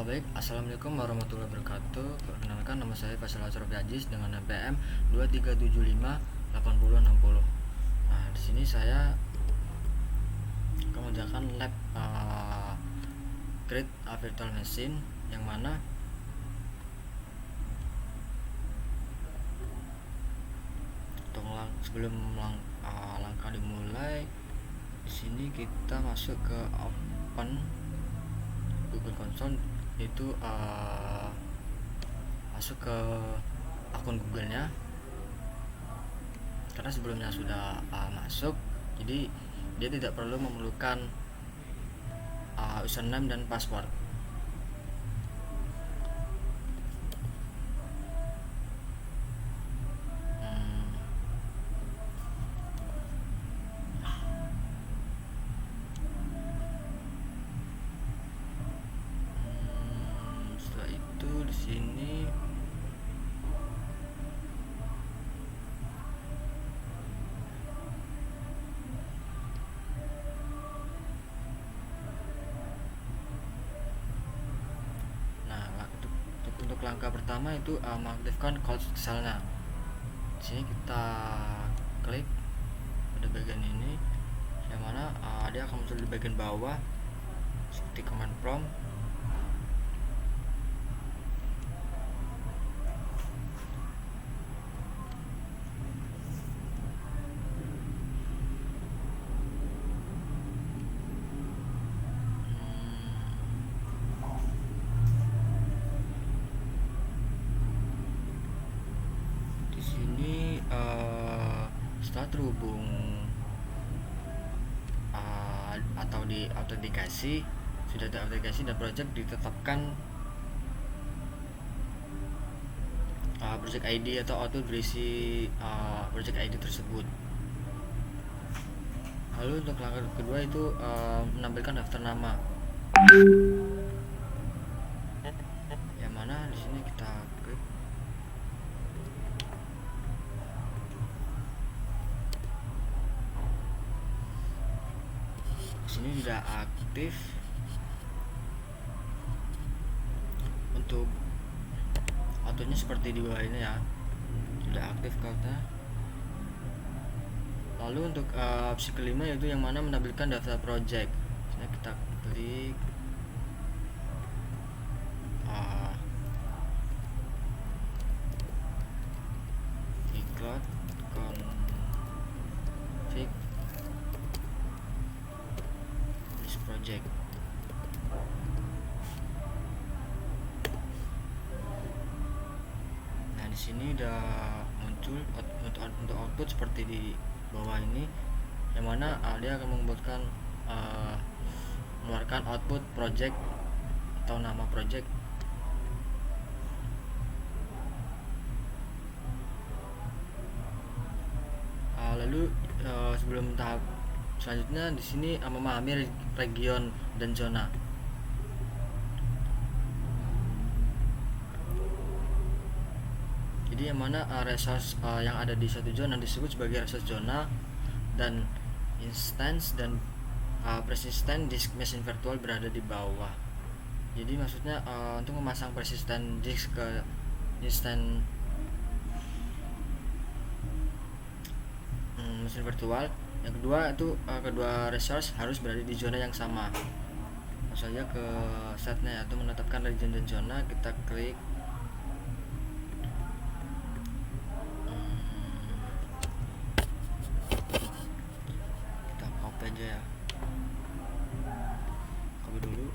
Baik, assalamualaikum warahmatullahi wabarakatuh. Perkenalkan, nama saya Faisal Asrofi Aziz dengan NPM 23758060. Nah, di sini saya akan mengerjakan lab create a virtual machine, yang mana sebelum langkah dimulai, di sini kita masuk ke open Google Console, yaitu masuk ke akun Google-nya, karena sebelumnya sudah masuk, jadi dia tidak perlu memerlukan username dan password. Setelah itu di sini untuk langkah pertama itu mengaktifkan cold shell-nya. Di sini kita klik pada bagian ini, yang mana dia akan muncul di bagian bawah seperti command prompt. Di sini setelah terhubung atau diautentikasi, sudah terautentikasi dan project ditetapkan project ID atau output berisi project ID tersebut. Lalu untuk langkah kedua itu menampilkan daftar nama, yang mana di sini kita klik. Sini sudah aktif. Untuk autonya seperti di bawah ini ya, sudah aktif cloudnya. Lalu untuk opsi kelima yaitu yang mana menampilkan daftar project. Sini kita klik di cloud config this project. Nah, di sini udah muncul untuk output seperti di bawah ini, yang mana dia akan membuatkan mengeluarkan output project atau nama project. Lalu sebelum tahap selanjutnya, di sini memahami region dan zona. Jadi yang mana resource yang ada di suatu zona disebut sebagai resource zona, dan instance dan persistent disk machine virtual berada di bawah. Jadi maksudnya untuk memasang persistent disk ke instant mesin virtual, yang kedua itu kedua resource harus berada di zona yang sama. Langsung saja ke setnya, yaitu menetapkan region dan zona. Kita klik kita copy aja ya, copy dulu.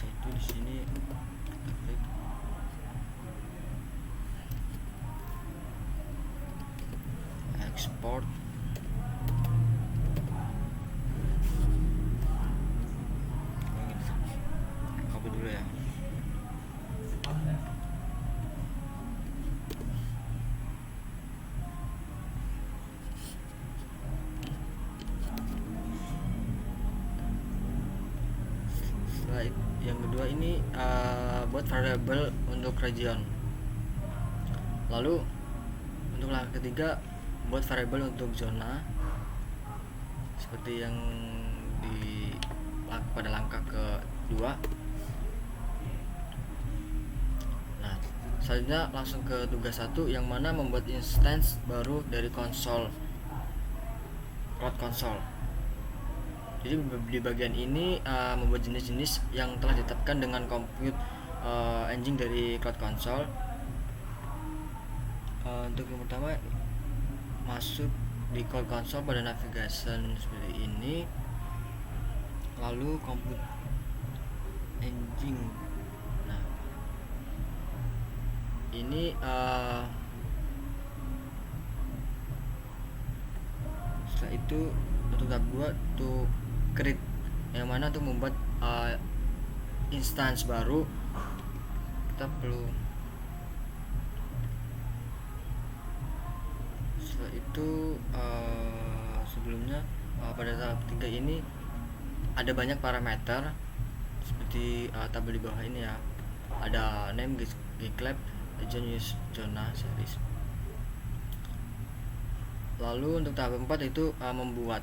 Itu di sini kita klik export. Copy dulu ya. Setelah yang kedua ini buat variable untuk region. Lalu untuk langkah ketiga buat variable untuk zona, seperti yang di pada langkah kedua. Nah, selanjutnya langsung ke tugas 1, yang mana membuat instance baru dari konsol Cloud Console. Jadi di bagian ini membuat jenis-jenis yang telah ditetapkan dengan compute engine dari Cloud Console. Untuk yang pertama, masuk di Cloud Console pada navigation seperti ini, lalu compute engine. Nah, ini setelah itu untuk tahap 2 tuh create, yang mana untuk membuat instance baru kita perlu. Setelah itu sebelumnya pada tahap 3 ini ada banyak parameter seperti tabel di bawah ini ya. Ada name, gclap, agent, use, zona, series. Lalu untuk tahap 4 itu membuat.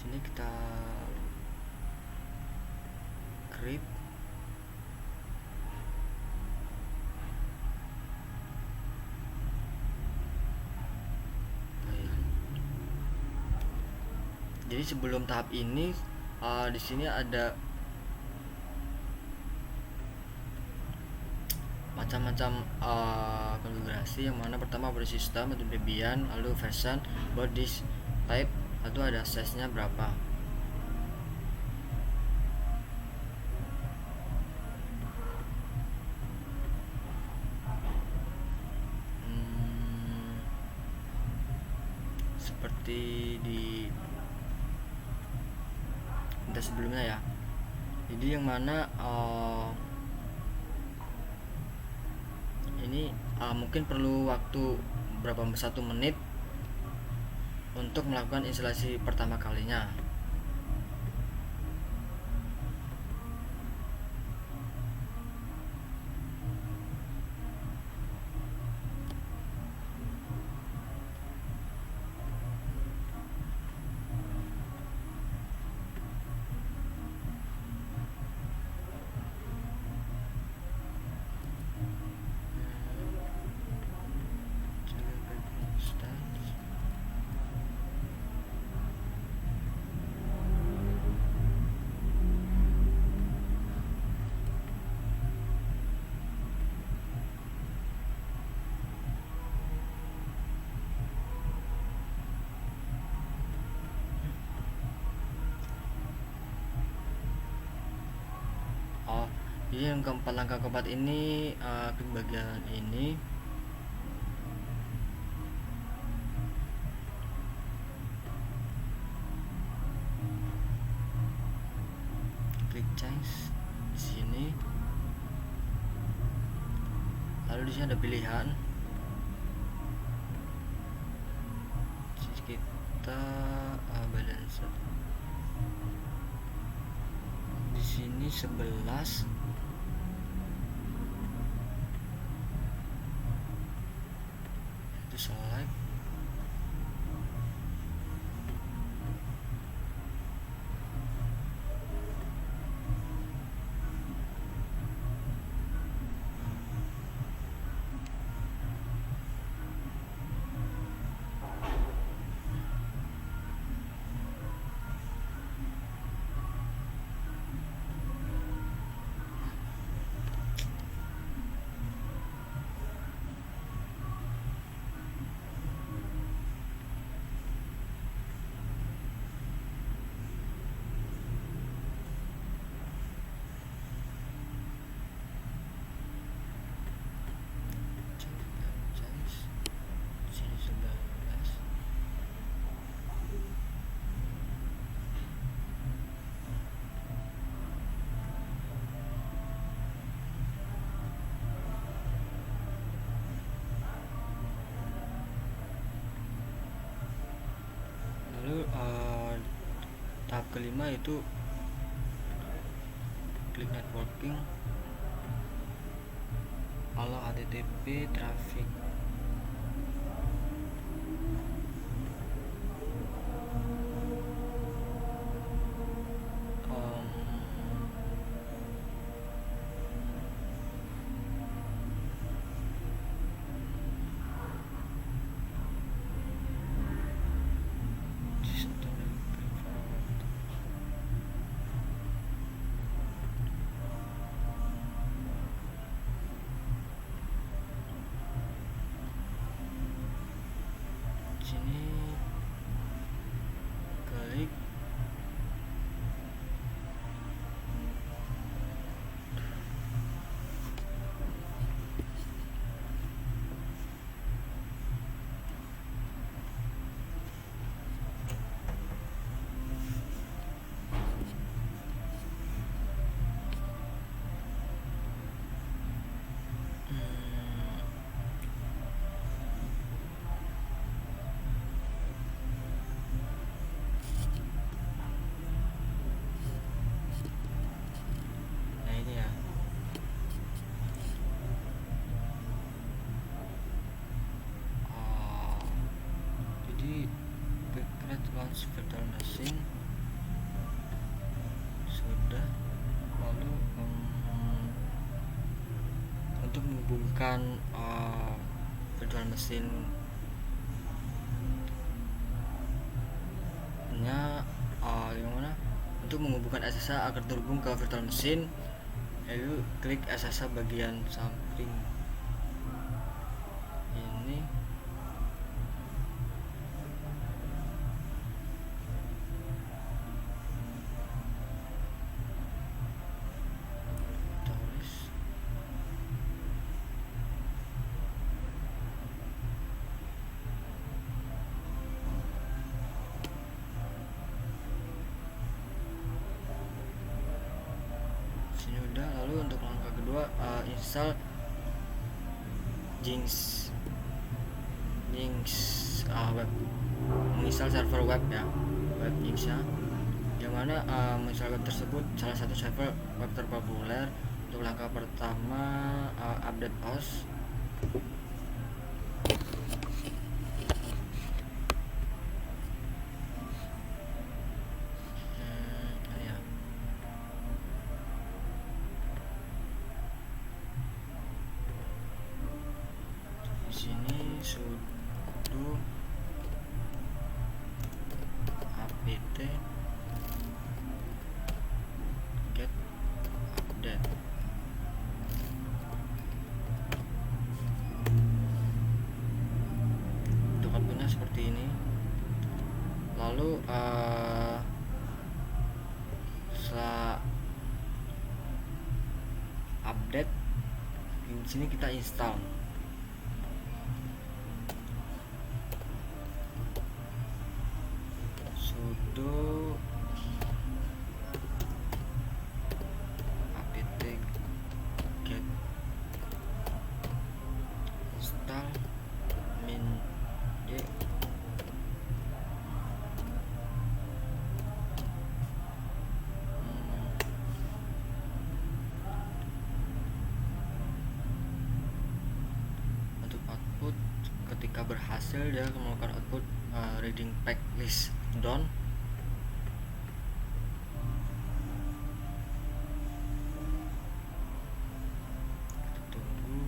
Sini kita create. Jadi sebelum tahap ini di sini ada macam-macam konfigurasi, yang mana pertama body system atau Debian, lalu version, body type, atau ada size-nya berapa. Seperti di sebelumnya ya. Jadi yang mana ini mungkin perlu waktu berapa 1 menit untuk melakukan instalasi pertama kalinya. Jadi yang keempat, langkah keempat ini klik bagian ini, klik change di sini, lalu di sini ada pilihan. Jadi kita balance di sini 11. Select. Lalu tahap kelima itu klik networking, allow HTTP traffic. launch virtual machine sudah. Lalu untuk menghubungkan virtual machine nya gimana untuk menghubungkan SSH agar terhubung ke virtual machine, lalu klik SSH bagian samping ini. Tulis sini udah. Lalu untuk langkah kedua, install Jinx web, menginstal server web ya, web Jinx ya, yang mana menginstal web tersebut salah satu server web terpopuler. Untuk langkah pertama, update host. Ya. Di sini sudo apt get update. Untuk outputnya seperti ini. Lalu setelah update, di sini kita install. Sudo apt get install min d. Untuk output, ketika berhasil dia akan melakukan output reading pack list down. Tunggu.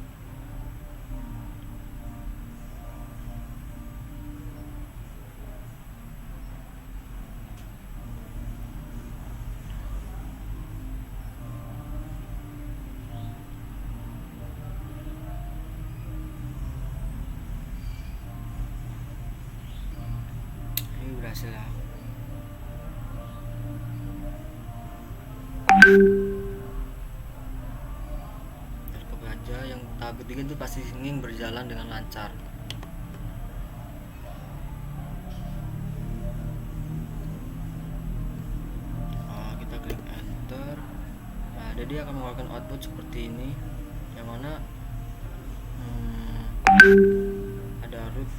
Ini berhasil ya. Tercoba aja. Yang tahap ketiga itu pasti ingin berjalan dengan lancar. Kita klik enter. Nah, jadi akan mengeluarkan output seperti ini, yang mana ada root.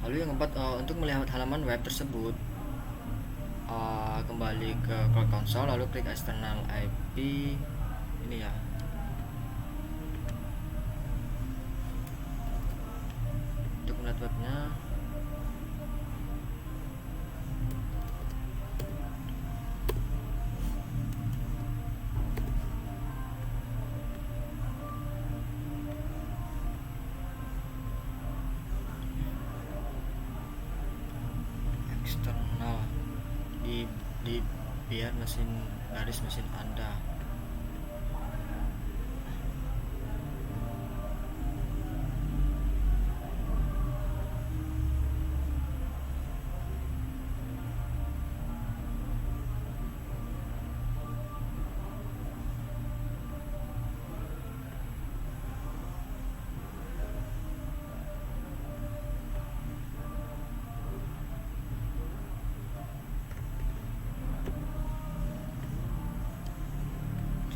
Lalu yang keempat, untuk melihat halaman web tersebut, kembali ke Cloud Console, lalu klik external IP ini ya. Untuk melihat webnya, eksternal di biar mesin garis mesin Anda.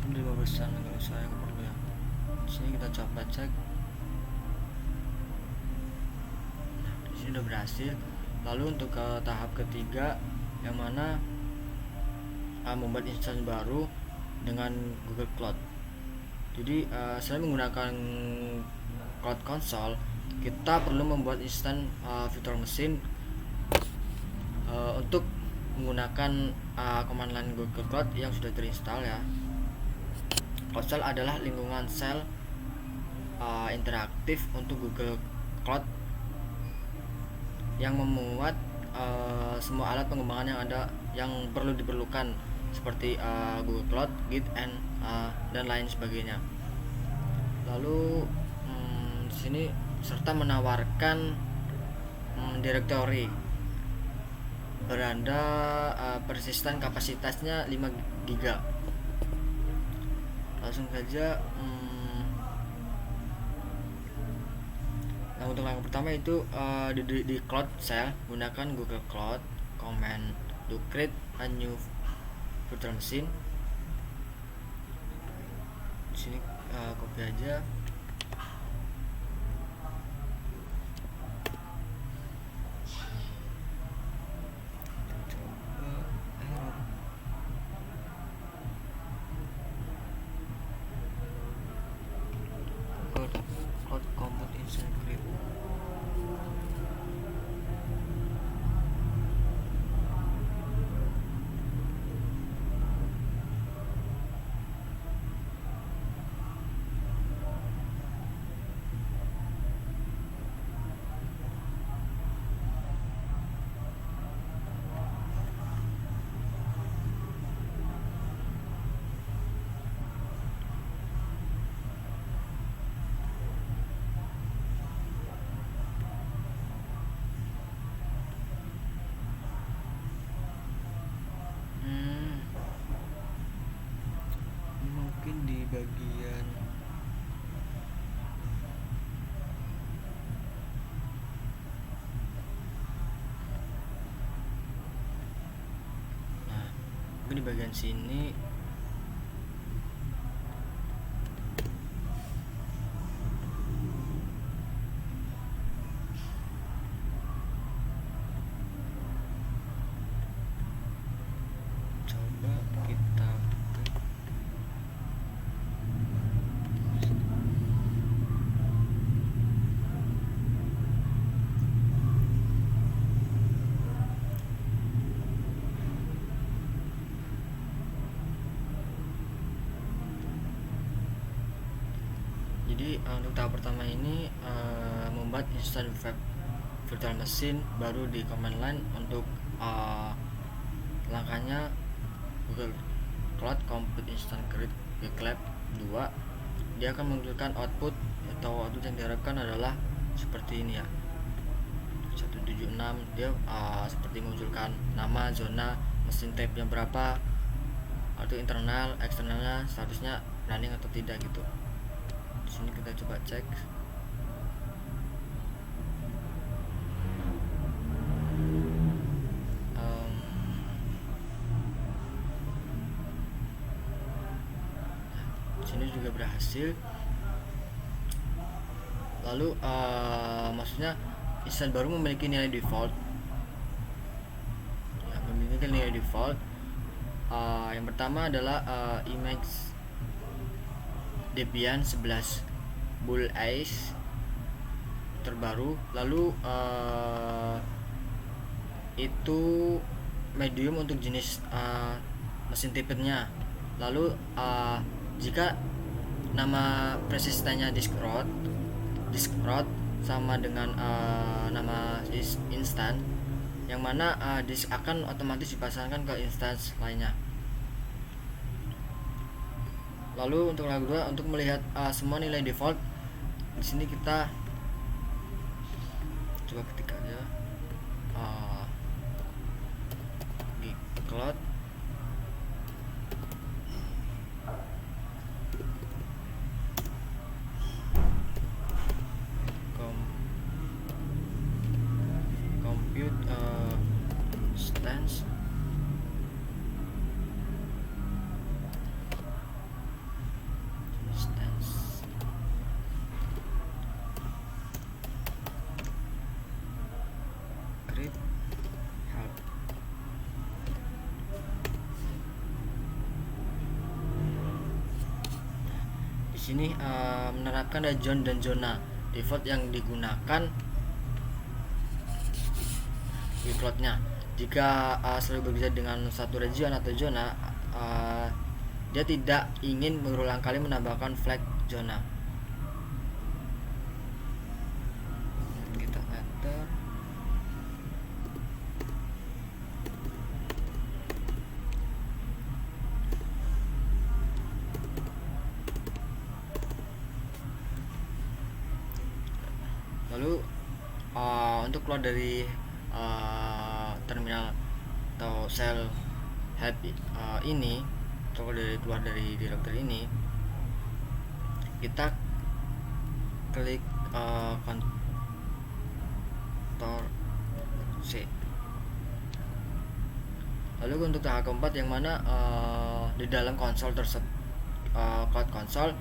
Ini 15-an kalau saya yang perlu ya. Di sini kita coba cek. Nah, di sini udah berhasil. Lalu untuk ke tahap ketiga, yang mana membuat instansi baru dengan Google Cloud. Jadi saya menggunakan Cloud Console, kita perlu membuat instan virtual machine untuk menggunakan command line Google Cloud yang sudah terinstall ya. Cloud Shell adalah lingkungan shell interaktif untuk Google Cloud yang memuat semua alat pengembangan yang ada yang perlu diperlukan seperti Google Cloud, Git, dan lain sebagainya. Lalu di sini serta menawarkan directory beranda persistent kapasitasnya 5 GB. Langsung saja. Nah, untuk yang pertama itu di Cloud Shell gunakan Google Cloud command to create a new virtual machine. Di sini copy aja. Cloud Compute Instant Create. Mungkin di bagian mungkin di bagian sini coba kita jadi untuk tahap pertama ini membuat instant virtual machine baru di command line. Untuk langkahnya Google Cloud Compute Instant Create GCLab 2, dia akan menghasilkan output yang diharapkan adalah seperti ini ya, 176. Dia seperti mengunculkan nama, zona, mesin tape yang berapa, atau internal, eksternalnya, statusnya running atau tidak gitu. Di sini kita coba cek. Di sini juga berhasil. Lalu maksudnya instan baru memiliki nilai default. Ya, memiliki nilai default. Yang pertama adalah image Debian 11 Bull Ace terbaru. Lalu itu medium untuk jenis mesin tipenya. Lalu jika nama persistennya disk root sama dengan nama instan, yang mana disk akan otomatis dipasangkan ke instance lainnya. Lalu untuk yang kedua, untuk melihat semua nilai default, di sini kita coba ketik aja di cloud compute stance create help. Di sini menerapkan ada zone dan zona. default yang digunakan cloud-nya. Jika selalu bekerja dengan satu region atau zona, dia tidak ingin berulang kali menambahkan flag zona. Kita enter. Lalu untuk keluar dari terminal atau shell help ini, atau keluar dari directory ini, kita klik Ctrl C. Lalu untuk tahap keempat yang mana di dalam konsol tersebut, cloud console,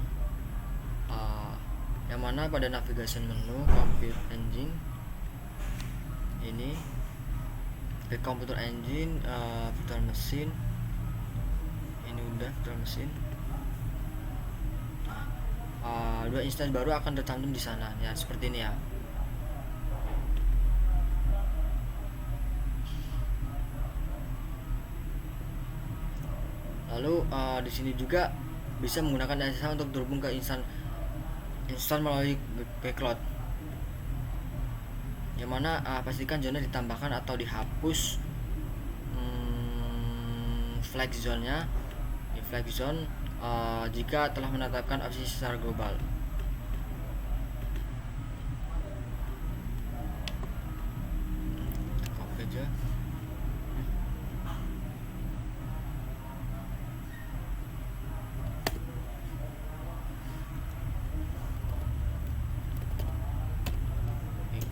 yang mana pada navigation menu Compute Engine ini, klik Computer Engine, virtual machine, ini udah virtual machine. Dua instansi baru akan tercantum di sana ya, seperti ini ya. Lalu di sini juga bisa menggunakan SSH untuk terhubung ke instansi melalui backlog, yang mana pastikan zona ditambahkan atau dihapus flag zone-nya di flag zone jika telah menetapkan opsi secara global. Copy aja.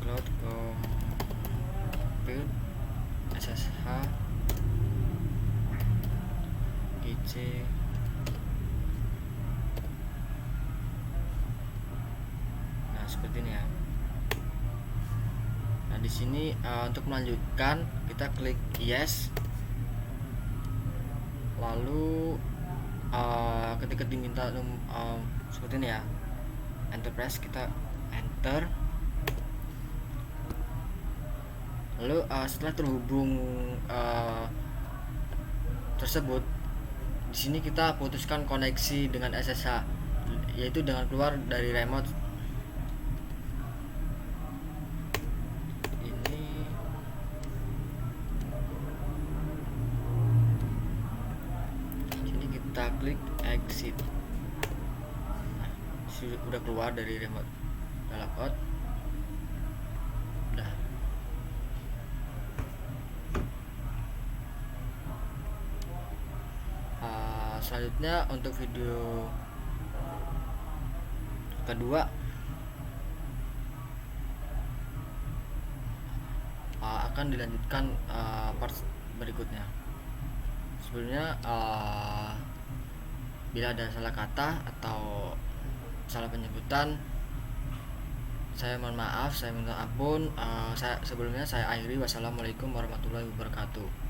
Cloud Compute SSH IC seperti ini ya. Nah di sini untuk melanjutkan kita klik yes, lalu ketika diminta seperti ini ya, enterprise, kita enter. Lalu setelah terhubung tersebut, di sini kita putuskan koneksi dengan SSH, yaitu dengan keluar dari remote. Sini kita klik exit. Nah, sudah keluar dari remote logout. Udah. Selanjutnya untuk video kedua akan dilanjutkan part berikutnya. Sebelumnya bila ada salah kata atau salah penyebutan, saya mohon maaf, saya minta ampun. Sebelumnya saya akhiri. Wassalamualaikum warahmatullahi wabarakatuh.